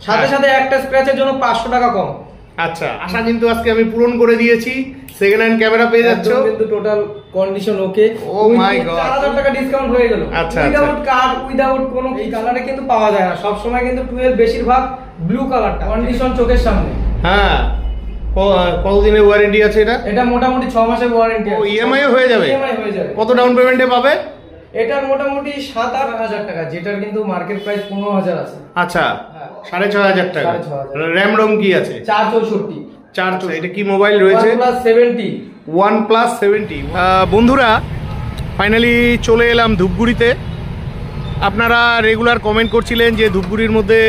সাথে সাথে একটা স্ক্র্যাচের জন্য 500 টাকা কম। আচ্ছা, আশা কিন্তু আজকে আমি পূরণ করে দিয়েছি। সেকেন্ড হ্যান্ড ক্যামেরা পেয়ে যাচ্ছ, কিন্তু total condition okay. Oh my god, 4000 টাকা ডিসকাউন্ট হয়ে গেল। আচ্ছা, উইদাউট কার্ড, উইদাউট কোনো এই কালারে কিন্তু পাওয়া যায় না সব সময়, কিন্তু 12 বেশিরভাগ ব্লু কালারটা। কন্ডিশন চোখের সামনে। হ্যাঁ, কতদিনের ওয়ারেন্টি আছে এটা? এটা মোটামুটি 6 মাসের ওয়ারেন্টি আছে। ইএমআই হয়ে যাবে? ইএমআই হয়ে যাবে। কত ডাউন পেমেন্টে পাবে? এটার মোটামুটি 7-8 হাজার টাকা, যেটার কিন্তু মার্কেট প্রাইস 15,000 আছে। আচ্ছা, 6,500 টাকা। 6,500। র‍্যাম রম কি আছে? 464। 464। এটা কি মোবাইল রয়েছে? OnePlus 70। বন্ধুরা, ফাইনালি চলে এলাম ধূপগুড়িতে। আপনারা রেগুলার কমেন্ট করছিলেন যে ধূপগুড়ির মধ্যে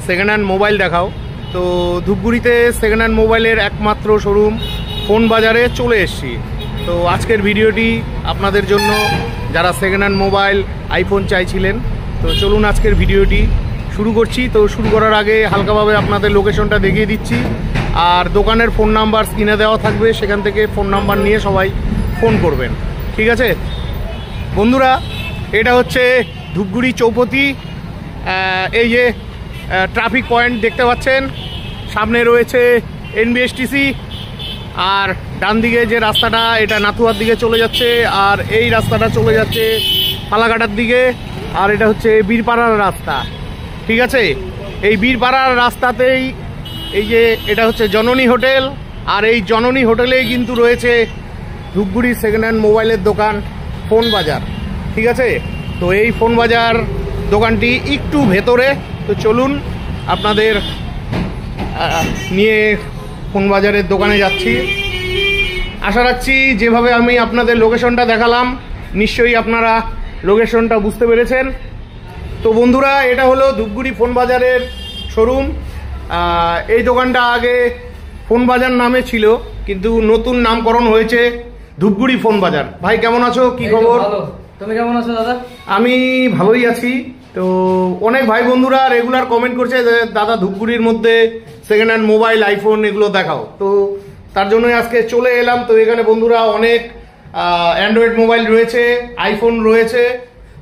সেকেন্ড হ্যান্ড মোবাইল দেখাও। তো ধূপগুড়িতে সেকেন্ড হ্যান্ড মোবাইলের একমাত্র শোরুম ফোন বাজারে চলে এসেছি। তো আজকের ভিডিওটি আপনাদের জন্য, যারা সেকেন্ড হ্যান্ড মোবাইল আইফোন চাইছিলেন। তো চলুন আজকের ভিডিওটি শুরু করছি। তো শুরু করার আগে হালকাভাবে আপনাদের লোকেশনটা দেখিয়ে দিচ্ছি, আর দোকানের ফোন নাম্বার স্ক্রিনে দেওয়া থাকবে, সেখান থেকে ফোন নাম্বার নিয়ে সবাই ফোন করবেন, ঠিক আছে বন্ধুরা? এটা হচ্ছে ধূপগুড়ি চৌপতি। এই যে ট্রাফিক পয়েন্ট দেখতে পাচ্ছেন, সামনে রয়েছে এনবিএসটিসি, আর ডান দিকে যে রাস্তাটা এটা নাথুয়ার দিকে চলে যাচ্ছে, আর এই রাস্তাটা চলে যাচ্ছে ফালাকাটার দিকে, আর এটা হচ্ছে বীরপাড়ার রাস্তা, ঠিক আছে? এই বীরপাড়ার রাস্তাতেই এই যে এটা হচ্ছে জননী হোটেল, আর এই জননী হোটেলেই কিন্তু রয়েছে ধূপগুড়ি সেকেন্ড হ্যান্ড মোবাইলের দোকান ফোন বাজার, ঠিক আছে? তো এই ফোন বাজার দোকানটি একটু ভেতরে। তো চলুন আপনাদের নিয়ে ফোন বাজারের দোকানে যাচ্ছি। আশা রাখছি যেভাবে আমি আপনাদের লোকেশনটা দেখালাম, নিশ্চয়ই আপনারা লোকেশনটা বুঝতে পেরেছেন। তো বন্ধুরা, এটা হলো ধূপগুড়ি ফোন বাজারের শোরুম। এই দোকানটা আগে ফোন বাজার নামে ছিল, কিন্তু নতুন নামকরণ হয়েছে ধূপগুড়ি ফোন বাজার। ভাই কেমন আছো, কি খবর? তুমি কেমন আছো দাদা? আমি ভালোই আছি। তো অনেক ভাই বন্ধুরা রেগুলার কমেন্ট করছে যে দাদা ধূপগুড়ির মধ্যে সেকেন্ড হ্যান্ড মোবাইল আইফোন এগুলো দেখাও। তো তার জন্যই আজকে চলে এলাম। তো এখানে বন্ধুরা অনেক অ্যান্ড্রয়েড মোবাইল রয়েছে, আইফোন রয়েছে।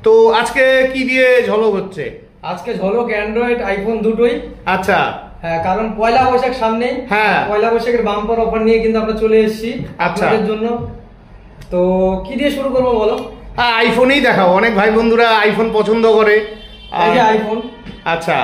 তো আজকে কি দিয়ে ঝলক হচ্ছে? আজকে ঝলক অ্যান্ড্রয়েড আইফোন দুটোই। আচ্ছা, হ্যাঁ, কারণ পয়লা বৈশাখ সামনে। হ্যাঁ, পয়লা বৈশাখের বাম্পার অফার নিয়ে কিন্তু আমরা চলে এসেছি আপনাদের জন্য। তো কি দিয়ে শুরু করবো বলো? হ্যাঁ, আইফোনই দেখাও। অনেক ভাই বন্ধুরা আইফোন পছন্দ করে। এই যে আইফোন। আচ্ছা,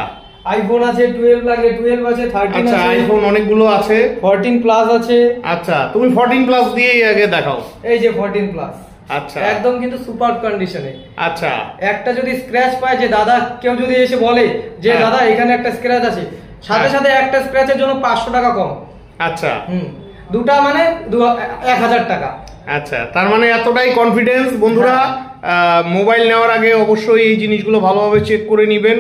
আইফোন আছে 12 লাগে, 12 আছে, 13 আছে। আইফোন অনেকগুলো আছে, 14 প্লাস আছে। আচ্ছা, তুমি 14 প্লাস দিয়েই আগে দেখাও। এই যে 14 প্লাস। আচ্ছা, একদম কিন্তু সুপার কন্ডিশনে। আচ্ছা, একটা যদি স্ক্র্যাচ পায়, যে দাদা কেউ যদি এসে বলে যে দাদা এখানে একটা স্ক্র্যাচ আছে, সাথে সাথে একটা স্ক্র্যাচের জন্য 500 টাকা কম। আচ্ছা, দুটা মানে 1000 টাকা। আচ্ছা, তার মানে এতটাই কনফিডেন্স বন্ধুরা। মোবাইল নেওয়ার আগে অবশ্যই এই জিনিসগুলো ভালোভাবে চেক করে নেবেন।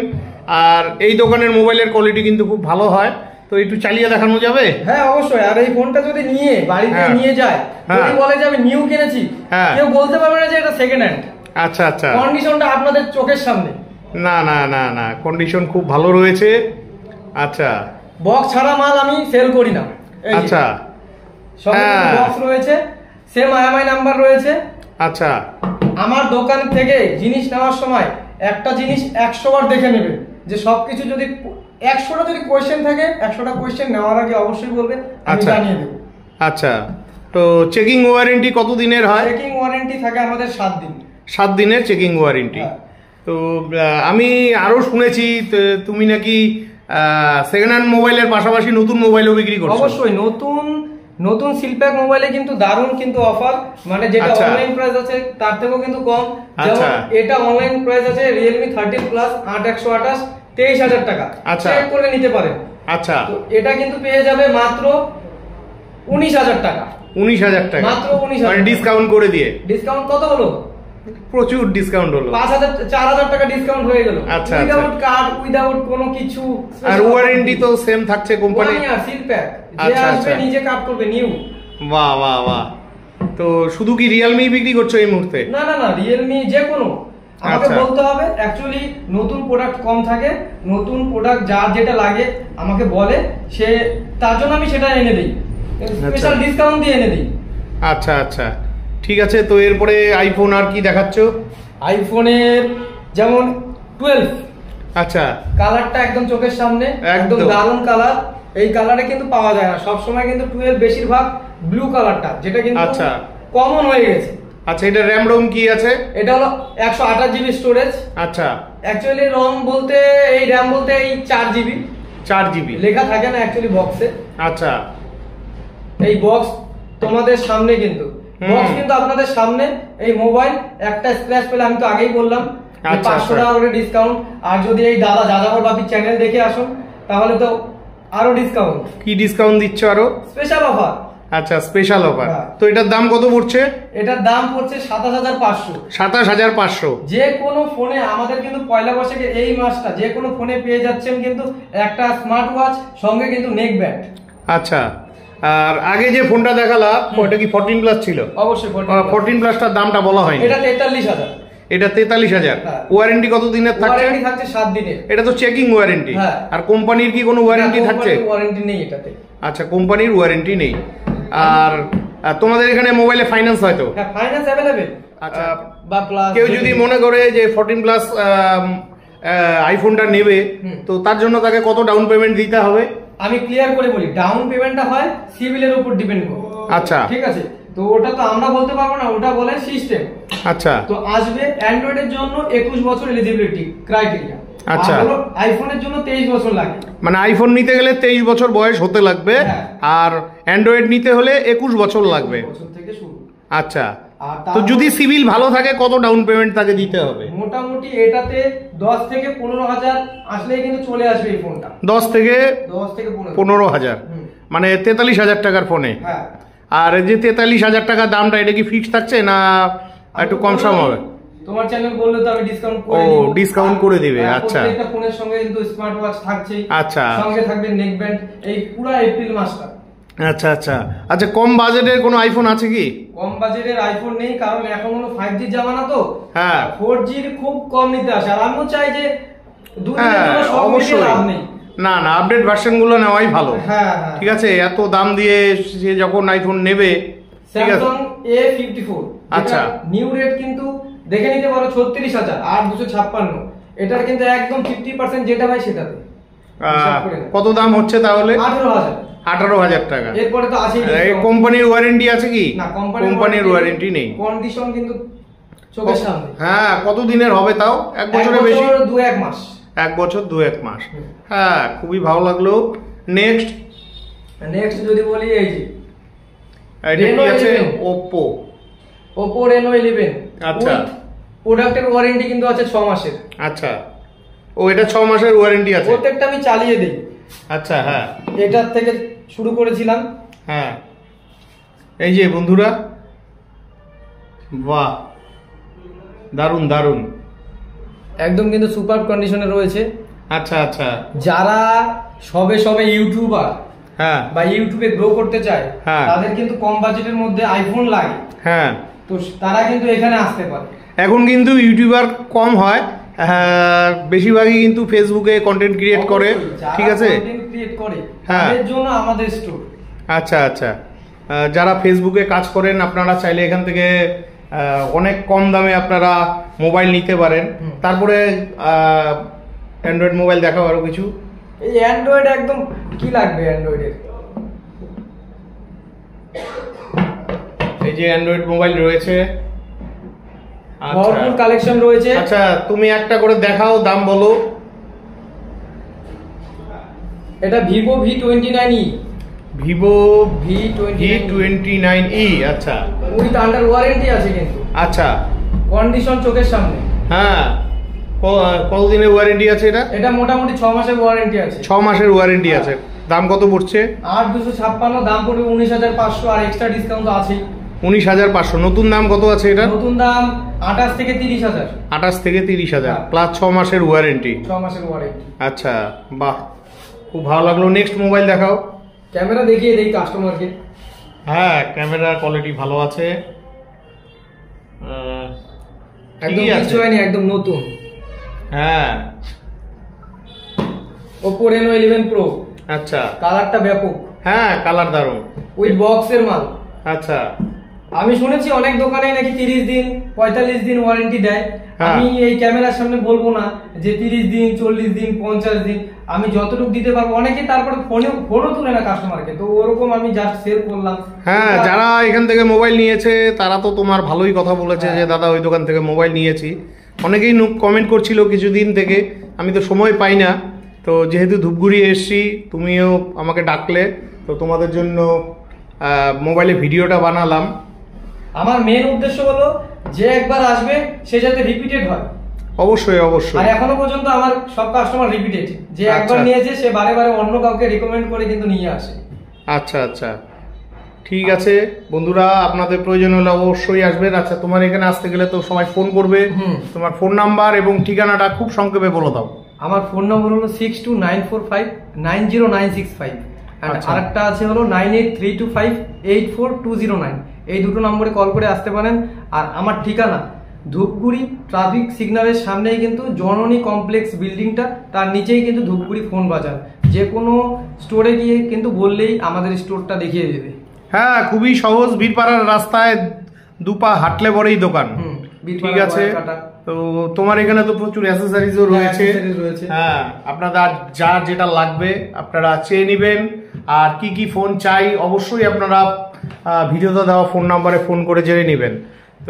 আর এই দোকানের মোবাইলের কোয়ালিটি কিন্তু খুব ভালো হয়। তো একটু চালিয়ে দেখানো যাবে? হ্যাঁ, অবশ্যই। আর এই ফোনটা যদি নিয়ে বাড়িতে নিয়ে যায়, যদি বলে যে আমি নিউ কিনেছি, কেউ বলতে পারবে না যে এটা সেকেন্ড হ্যান্ড। আচ্ছা, আচ্ছা, কন্ডিশনটা আপনাদের চোখের সামনে। না না না না, কন্ডিশন খুব ভালো রয়েছে। আচ্ছা, বক্স ছাড়া মাল আমি সেল করি না। আচ্ছা, সব বক্স রয়েছে, সেম আইএমআই নাম্বার রয়েছে। আচ্ছা, আমার দোকান থেকে জিনিস নেওয়ার সময় একটা জিনিস 100 বার দেখে নেবেন, যে সবকিছু যদি 100টা যদি কোয়েশ্চেন থাকে, 100টা কোয়েশ্চেন নেওয়ার আগে অবশ্যই বলবেন, আমি জানিয়ে দেব। আচ্ছা, তো চেকিং ওয়ারেন্টি কত দিনের হয়? চেকিং ওয়ারেন্টি থাকে আমাদের 7 দিন। 7 দিনের চেকিং ওয়ারেন্টি। তো আমি আরো শুনেছি তুমি নাকি সেকেন্ড হ্যান্ড মোবাইলের পাশাপাশি নতুন মোবাইলও বিক্রি করছো? অবশ্যই। নতুন সিলপ্যাক মোবাইলে কিন্তু দারুণ কিন্তু অফার, মানে যেটা অনলাইন প্রাইস আছে তার থেকেও কিন্তু কম। যেমন এটা অনলাইন প্রাইস আছে Realme 13 Plus 8128 23,000 টাকা। চেক করে নিতে পারেন। আচ্ছা, তো এটা কিন্তু পেয়ে যাবে মাত্র 19,000 টাকা। 19,000 টাকা মাত্র 19,000, মানে ডিসকাউন্ট করে দিয়ে। ডিসকাউন্ট কত হলো? প্রচুর ডিসকাউন্ট হলো। 4,000 টাকা ডিসকাউন্ট হয়ে গেল। আচ্ছা, উইদাউট কার্ড, উইদাউট কোনো কিছু। আর ওয়ারেন্টি তো সেম থাকছে কোম্পানি। 1 ইয়ার সিলপ্যাক। যে আসবে নিজে কাট করবে, নিউ। বাহ বাহ বাহ। তো শুধু কি Realme বিক্রি করছো এই মুহূর্তে? না না না, Realme যে কোনো। আমাকে বলতে হবে, অ্যাকচুয়ালি নতুন প্রোডাক্ট কম থাকে, নতুন প্রোডাক্ট যার যেটা লাগে আমাকে বলে, সে তার জন্য আমি সেটা এনে দিই, স্পেশাল ডিসকাউন্ট দিয়ে এনে দিই। আচ্ছা আচ্ছা, ঠিক আছে। তো এরপরে আইফোন আর কি দেখাচ্ছ? আইফোনের যেমন 12 আচ্ছা, কালারটা একদম চোখের সামনে, একদম দারুণ কালার। এই কালারে কিন্তু পাওয়া যায় না সব সময়, কিন্তু 12 বেশিরভাগ ব্লু কালারটা, যেটা কিন্তু আচ্ছা কমন হয়ে গেছে। আচ্ছা, এটা র্যাম রোম কি আছে? এটা হলো 128 জিবি স্টোরেজ। আচ্ছা, অ্যাকচুয়ালি রম বলতে এই র্যাম বলতে এই 4 জিবি। 4 জিবি লেখা থাকে না অ্যাকচুয়ালি বক্সে। আচ্ছা, এই বক্স তোমাদের সামনে, কিন্তু বক্স কিন্তু আপনাদের সামনে। এই মোবাইল একটা স্ক্র্যাচ পেলে আমি তো আগেই বললাম 500 টাকা করে ডিসকাউন্ট। আর যদি এই দাদা যাযাবর বাপি চ্যানেল দেখে আসুন তাহলে তো আরো ডিসকাউন্ট। কি ডিসকাউন্ট দিচ্ছ আরো? Special offer. আচ্ছা, স্পেশাল অফার। তো এটার দাম কত পড়ছে? এটার দাম পড়ছে 27500। 27500। যে কোনো ফোনে আমাদের কিন্তু পয়লা বৈশাখে এই মাসটা যে কোনো ফোনে পেয়ে যাচ্ছেন কিন্তু একটা স্মার্ট ওয়াচ, সঙ্গে কিন্তু নেক ব্যান্ড। আচ্ছা, আর আগে যে ফোনটা দেখালাম ওটা কি 14 প্লাস ছিল? অবশ্যই 14 প্লাসটার দামটা বলা হয়নি। এটা 43000। এটা 43000। ওয়ারেন্টি কত দিনের থাকছে? ওয়ারেন্টি থাকছে 7 দিনের। এটা তো চেকিং ওয়ারেন্টি। আর কোম্পানির কি কোনো ওয়ারেন্টি থাকছে? ওয়ারেন্টি নেই এটাতে। আচ্ছা, কোম্পানির ওয়ারেন্টি নেই। আর তোমাদের এখানে মোবাইলে ফাইন্যান্স হয় তো? হ্যাঁ, ফাইন্যান্স अवेलेबल। আচ্ছা, বা প্লাস কেউ যদি মনে করে যে 14 প্লাস আইফোনটা নেবে, তো তার জন্য তাকে কত ডাউন পেমেন্ট দিতে হবে? আমি ক্লিয়ার করে বলি, ডাউন পেমেন্টটা হয় সিভিলের উপর ডিপেন্ড করে। আচ্ছা, ঠিক আছে, তো ওটা তো আমরা বলতে পারবো না, ওটা বলে সিস্টেম। আচ্ছা, তো আসবে অ্যান্ড্রয়েডের জন্য 21 বছর এলিজিবিলিটি ক্রাইটেরিয়া। আচ্ছা, আর আইফোনের জন্য 23 বছর লাগে। মানে আইফোন নিতে গেলে 23 বছর বয়স হতে লাগবে, আর অ্যান্ড্রয়েড নিতে হলে 21 বছর লাগবে। আচ্ছা, তো যদি সিভিল ভালো থাকে কত ডাউন পেমেন্ট তাকে দিতে হবে? মোটামুটি এটাতে 10 থেকে 15000 আসলেই কিন্তু চলে আসবে এই ফোনটা। 10 থেকে 15000, মানে 43000 টাকার ফোনে। হ্যাঁ। আর এই যে 43000 টাকার দামটা, এটা কি ফিক্স থাকছে না একটু কম সম হবে? তোমার চ্যানেল বললে তো আমি ডিসকাউন্ট করে দেব। ও, ডিসকাউন্ট করে দিবে। আচ্ছা, প্রত্যেকটা ফোনের সঙ্গে কিন্তু স্মার্ট ওয়াচ থাকছেই। আচ্ছা, সঙ্গে থাকবে নেক ব্যান্ড এই পুরো এপ্রিল মাসটা। আচ্ছা আচ্ছা আচ্ছা, কম বাজেটের কোনো আইফোন আছে কি? কম বাজেটের আইফোন নেই, কারণ এখন হলো 5G জামানা তো। হ্যাঁ, 4G খুব কম নিতে আসে। আর আমিও চাই যে দুদিনের জন্য সব মিলিয়ে লাভ নেই। না না, আপডেট ভার্সন গুলো নেওয়াই ভালো। হ্যাঁ, ঠিক আছে, এত দাম দিয়ে সে যখন আইফোন নেবে। স্যামসাং A54, আচ্ছা, নিউ রেট কিন্তু দেখে নিতে পারো 36000 আর 256। এটার কিন্তু একদম 50% যেটা ভাই সেটাতে। কত দাম হচ্ছে তাহলে? 18000 টাকা। এরপরে তো আছে এই কোম্পানির ওয়ারেন্টি আছে কি? না, কোম্পানির ওয়ারেন্টি নেই। কন্ডিশন কিন্তু চোখের সামনে। হ্যাঁ, কত দিনের হবে তাও? 1 বছরের বেশি? 2-1 মাস। 1 বছর 2-1 মাস। হ্যাঁ, খুবই ভালো লাগলো। নেক্সট যদি বলি, এই যে এটা কি আছে? Oppo Reno 11। আচ্ছা, প্রোডাক্টের ওয়ারেন্টি কিন্তু আছে 6 মাসের। আচ্ছা, ও এটা 6 মাসের ওয়ারেন্টি আছে? প্রত্যেকটা আমি চালিয়ে দেই। আচ্ছা, হ্যাঁ, এটার থেকে শুরু করেছিলাম। হ্যাঁ, এই যে বন্ধুরা, বাহ, দারুন দারুন, একদম কিন্তু সুপার কন্ডিশনে রয়েছে। আচ্ছা আচ্ছা, যারা সবে ইউটিউবার, হ্যাঁ, বা ইউটিউবে গ্রো করতে চায়, তাদের কিন্তু কম বাজেটের মধ্যে আইফোন লাগে। হ্যাঁ, তো তারা কিন্তু এখানে আসতে পারে। এখন কিন্তু ইউটিউবার কম হয়, বেশিরভাগই কিন্তু ফেসবুকে কন্টেন্ট ক্রিয়েট করে। ঠিক আছে, তাদের জন্য আমাদের স্টোর। আচ্ছা আচ্ছা, যারা ফেসবুকে কাজ করেন আপনারা চাইলে এখান থেকে অনেক কম দামে আপনারা মোবাইল নিতে পারেন। তারপরে অ্যান্ড্রয়েড মোবাইল দেখাও আরো কিছু। এই অ্যান্ড্রয়েড একদম কি লাগবে অ্যান্ড্রয়েডের, এই যে অ্যান্ড্রয়েড মোবাইল রয়েছে, ভরপুর কালেকশন রয়েছে। আচ্ছা, তুমি একটা করে দেখাও, দাম বলো। এটা Vivo V29e। Vivo V29e। আচ্ছা, উইথ আন্ডার ওয়ারেন্টি আছে কিন্তু। আচ্ছা, কন্ডিশন চোখের সামনে। হ্যাঁ, কতদিনের ওয়ারেন্টি আছে এটা? এটা মোটামুটি 6 মাসের ওয়ারেন্টি আছে। 6 মাসের ওয়ারেন্টি আছে। দাম কত পড়ছে? 8256, দাম পড়বে 19500, আর এক্সট্রা ডিসকাউন্ট তো আছেই। 19500। নতুন দাম কত আছে এটা? নতুন দাম 28 থেকে 30000। 28 থেকে 30000 প্লাস 6 মাসের ওয়ারেন্টি। 6 মাসের ওয়ারেন্টি। আচ্ছা, বাহ, খুব ভালো লাগলো। নেক্সট মোবাইল দেখাও। ক্যামেরা দেখিয়ে দেই কাস্টমারকে। হ্যাঁ, ক্যামেরার কোয়ালিটি ভালো আছে, একদম কিছু হয়নি, একদম নতুন। হ্যাঁ, Oppo Reno 11 Pro। আচ্ছা, কালারটা ব্যাপক। হ্যাঁ, কালার দারুন, উইথ বক্সের মাল। আচ্ছা, আমি শুনেছি অনেক দোকানে নাকি 30 দিন 45 দিন ওয়ারেন্টি দেয়। আমি এই ক্যামেরার সামনে বলবো না যে 30 দিন 40 দিন 50 দিন, আমি যতটুকু দিতে পারবো। অনেকে তারপরে ফোনও তুলে না কাস্টমারকে, তো ওরকম আমি জাস্ট শেয়ার করলাম। হ্যাঁ, যারা এখান থেকে মোবাইল নিয়েছে তারা তো তোমার ভালোই কথা বলেছে যে দাদা ওই দোকান থেকে মোবাইল নিয়েছি। অনেকেই কমেন্ট করছিল কিছুদিন থেকে, আমি তো সময় পাই না। তো যেহেতু ধূপগুড়ি এসছি, তুমিও আমাকে ডাকলে, তো তোমাদের জন্য মোবাইলে ভিডিওটা বানালাম। আমার মেন উদ্দেশ্য হলো যে একবার আসবে সে যাতে রিপিটেড হয়। অবশ্যই অবশ্যই। আর এখনো পর্যন্ত আমার সব কাস্টমার রিপিটেড, যে একবার নিয়েছে সে বারে বারে অন্য কাউকে রিকমেন্ড করে কিন্তু নিয়ে আসে। আচ্ছা আচ্ছা, ঠিক আছে বন্ধুরা, আপনাদের প্রয়োজন হলে অবশ্যই আসবেন। আচ্ছা, তোমার এখানে আসতে গেলে তো সবাই ফোন করবে, তোমার ফোন নাম্বার এবং ঠিকানাটা খুব সংক্ষেপে বলে দাও। আমার ফোন নম্বর হলো 6294590965, আর একটা আছে হলো 9832584209। এই দুটো নম্বরে কল করে আসতে পারেন। আর আমার ঠিকানা ধূপগুড়ি ট্রাফিক সিগন্যালের সামনেই কিন্তু জননী কমপ্লেক্স বিল্ডিংটা, তার নিচেই কিন্তু ধূপগুড়ি ফোন বাজার। যে কোনো স্টোরে গিয়ে কিন্তু বললেই আমাদের স্টোরটা দেখিয়ে দেবে। হ্যাঁ, খুবই সহজ, বীরপাড়ার রাস্তায় দুপা হাঁটলে পরেই দোকান। ঠিক আছে, তো তোমার এখানে তো প্রচুর অ্যাসেসরিজও রয়েছে। হ্যাঁ, আপনাদের যার যেটা লাগবে আপনারা চেয়ে নেবেন। আর কি কি ফোন চাই অবশ্যই আপনারা ভিডিওতে দেওয়া ফোন নাম্বারে ফোন করে জেনে নেবেন।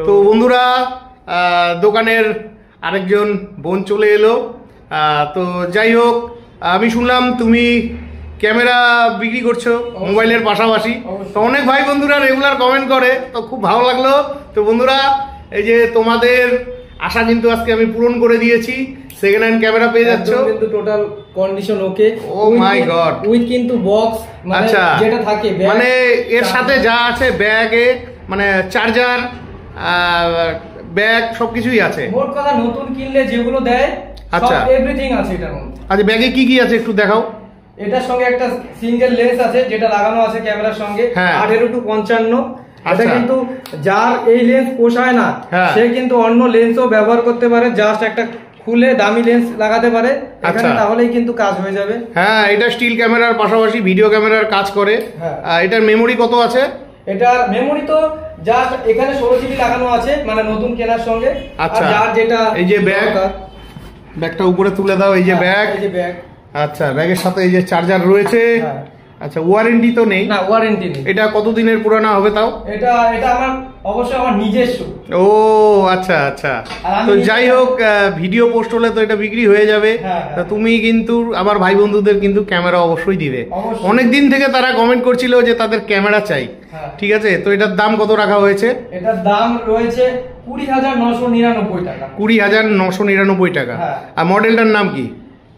তো বন্ধুরা, দোকানের আরেকজন বোন চলে এলো। তো যাই হোক, আমি শুনলাম তুমি ক্যামেরা বিক্রি করছো মোবাইলের পাশাপাশি, তো অনেক ভাই বন্ধুরা রেগুলার কমেন্ট করে, তো খুব ভালো লাগলো। তো বন্ধুরা, এই যে তোমাদের আশা কিন্তু আজকে আমি পূরণ করে দিয়েছি, সেকেন্ড হ্যান্ড ক্যামেরা পেয়ে যাচ্ছ কিন্তু total condition okay. Oh my god, with কিন্তু বক্স, আচ্ছা যেটা থাকে মানে এর সাথে যা আছে ব্যাগে, মানে চার্জার, ব্যাগ সবকিছুই আছে। মোট কথা নতুন কিনলে যেগুলো দেয় আচ্ছা এভরিথিং আছে এটার মধ্যে। আচ্ছা, ব্যাগে কি কি আছে একটু দেখাও। এটার সঙ্গে একটা সিঙ্গেল লেন্স আছে যেটা লাগানো আছে ক্যামেরার সঙ্গে, 18-55। এটা কিন্তু যার এই লেন্স পোষায় না সে কিন্তু অন্য লেন্সও ব্যবহার করতে পারে, জাস্ট একটা খুলে দামি লেন্স লাগাতে পারে এখানে, তাহলেই কিন্তু কাজ হয়ে যাবে। হ্যাঁ, এটা স্টিল ক্যামেরার পাশাপাশি ভিডিও ক্যামেরার কাজ করে। এটার মেমোরি কত আছে? এটার মেমোরি তো জাস্ট এখানে 16 জিবি লাগানো আছে, মানে নতুন কেনার সঙ্গে। আচ্ছা, যার যেটা এই যে ব্যাগটা উপরে তুলে দাও, এই যে ব্যাগ। আচ্ছা, ব্যাগের সাথে এই যে চার্জার রয়েছে। আচ্ছা, ওয়ারেন্টি তো নেই? না, ওয়ারেন্টি নেই। এটা কতদিনের পুরানো হবে তাও? এটা আমার অবশ্যই আমার নিজস্ব। ও আচ্ছা আচ্ছা, তো যাই হোক, ভিডিও পোস্ট হলে তো এটা বিক্রি হয়ে যাবে। তা তুমি কিন্তু আমার ভাই বন্ধুদের কিন্তু ক্যামেরা অবশ্যই দিবে। অনেক দিন থেকে তারা কমেন্ট করছিল যে তাদের ক্যামেরা চাই। ঠিক আছে, তো এটার দাম কত রাখা হয়েছে? এটার দাম রয়েছে 20,999 টাকা। 20,999 টাকা। আর মডেলটার নাম কি?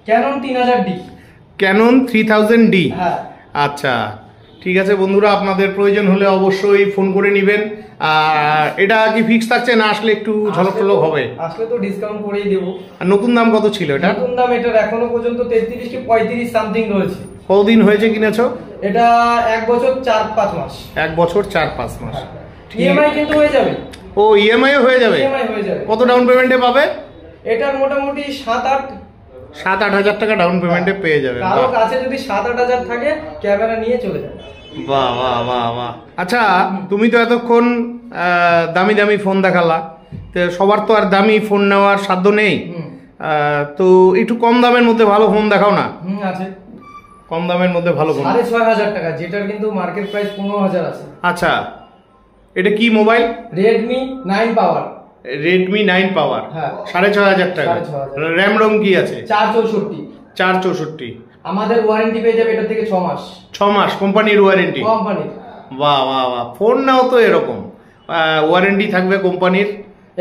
Canon 3000D। Canon 3000D। আচ্ছা, ঠিক আছে বন্ধুরা, আপনাদের প্রয়োজন হলে অবশ্যই ফোন করে নেবেন। আর এটা কি ফিক্স থাকছে না আসলে একটু ঝলক টলক হবে? আসলে তো ডিসকাউন্ট করেই দেব। আর নতুন দাম কত ছিল এটা? নতুন দাম এটার এখনো পর্যন্ত 33 কি 35 সামথিং রয়েছে। কতদিন হয়েছে কিনেছো? এটা 1 বছর 4-5 মাস। 1 বছর 4-5 মাস। ইএমআই কিন্তু হয়ে যাবে। ও, ইএমআই হয়ে যাবে? ইএমআই হয়ে যাবে। কত ডাউন পেমেন্টে পাবে? এটার মোটামুটি 7-8 হাজার টাকা ডাউন পেমেন্টে পেয়ে যাবে। কারো কাছে যদি 7-8 হাজার থাকে ক্যামেরা নিয়ে চলে যাবে। বাহ বাহ বাহ বাহ। আচ্ছা, তুমি তো এতক্ষণ দামি দামি ফোন দেখালা, তো সবার তো আর দামি ফোন নেওয়ার সাধ্য নেই। তো একটু কম দামের মধ্যে ভালো ফোন দেখাও না। আছে, কম দামের মধ্যে ভালো ফোন 6,500 টাকা, যেটার কিন্তু মার্কেট প্রাইস 15,000 আছে। আচ্ছা, এটা কি মোবাইল? Redmi 9 পাওয়ার। Redmi 9 পাওয়ার, 6,500 টাকা। র্যাম রোম কি আছে? 464। আমাদের ওয়ারেন্টি পেয়ে যাবে এটা থেকে 6 মাস। 6 মাস কোম্পানির ওয়ারেন্টি? কোম্পানির। বাহ বাহ বাহ, ফোন নাও তো এরকম ওয়ারেন্টি থাকবে কোম্পানির।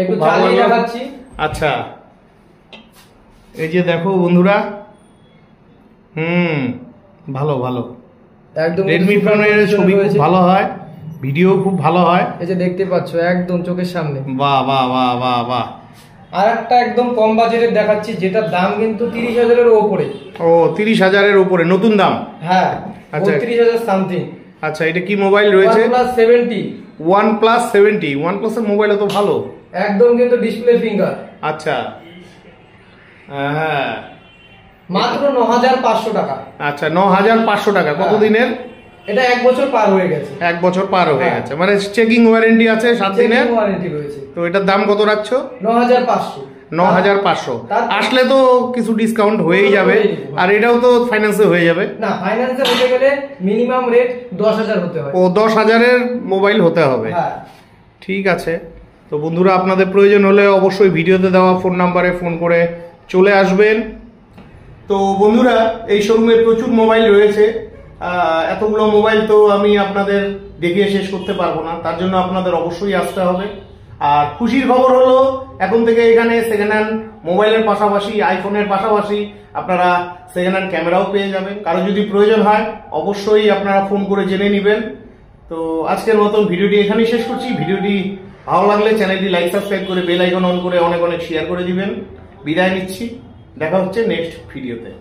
একটু চালিয়ে দেখাচ্ছি। আচ্ছা, এই যে দেখো বন্ধুরা, ভালো ভালো, একদম Redmi ফোনের ছবি খুব ভালো হয়, ভিডিও খুব ভালো হয়। এই যে দেখতে পাচ্ছ একদম চোখের সামনে। বাহ বাহ বাহ বাহ বাহ। আর একটা একদম কম বাজেটের দেখাচ্ছি, যেটার দাম কিন্তু 30,000 এর উপরে। ও, 30,000 এর উপরে নতুন দাম? হ্যাঁ, 32,000 সামথিং। আচ্ছা, এটা কি মোবাইল রয়েছে? OnePlus 70। OnePlus 70। OnePlus এর মোবাইল তো ভালো একদম, কিন্তু ডিসপ্লে ফিঙ্গার। আচ্ছা, হ্যাঁ, মাত্র 9,500 টাকা। আচ্ছা, 9,500 টাকা। কতদিনের? এটা 1 বছর পার হয়ে গেছে। 1 বছর পার হয়ে গেছে, মানে চেকিং ওয়ারেন্টি আছে 7 দিনের ওয়ারেন্টি রয়েছে। তো এটার দাম কত রাখছো? 9,500। 9,500। আসলে তো কিছু ডিসকাউন্ট হয়েই যাবে, আর এটাও তো ফাইন্যান্সে হয়ে যাবে। না, ফাইন্যান্সে হতে গেলে মিনিমাম রেট 10,000 হতে হয়। ও 10,000-এর মোবাইল হতে হবে। হ্যাঁ, ঠিক আছে। তো বন্ধুরা, আপনাদের প্রয়োজন হলে অবশ্যই ভিডিওতে দেওয়া ফোন নাম্বারে ফোন করে চলে আসবেন। তো বন্ধুরা, এই শোরুমে প্রচুর মোবাইল রয়েছে। এতগুলো মোবাইল তো আমি আপনাদের দেখিয়ে শেষ করতে পারবো না, তার জন্য আপনাদের অবশ্যই আসতে হবে। আর খুশির খবর হলো, এখন থেকে এখানে সেকেন্ড হ্যান্ড মোবাইলের পাশাপাশি, আইফোনের পাশাপাশি আপনারা সেকেন্ড হ্যান্ড ক্যামেরাও পেয়ে যাবেন। কারো যদি প্রয়োজন হয় অবশ্যই আপনারা ফোন করে জেনে নেবেন। তো আজকের মতন ভিডিওটি এখানেই শেষ করছি। ভিডিওটি ভালো লাগলে চ্যানেলটি লাইক, সাবস্ক্রাইব করে বেল আইকন অন করে অনেক অনেক শেয়ার করে দিবেন। বিদায় নিচ্ছি, দেখা হচ্ছে নেক্সট ভিডিওতে।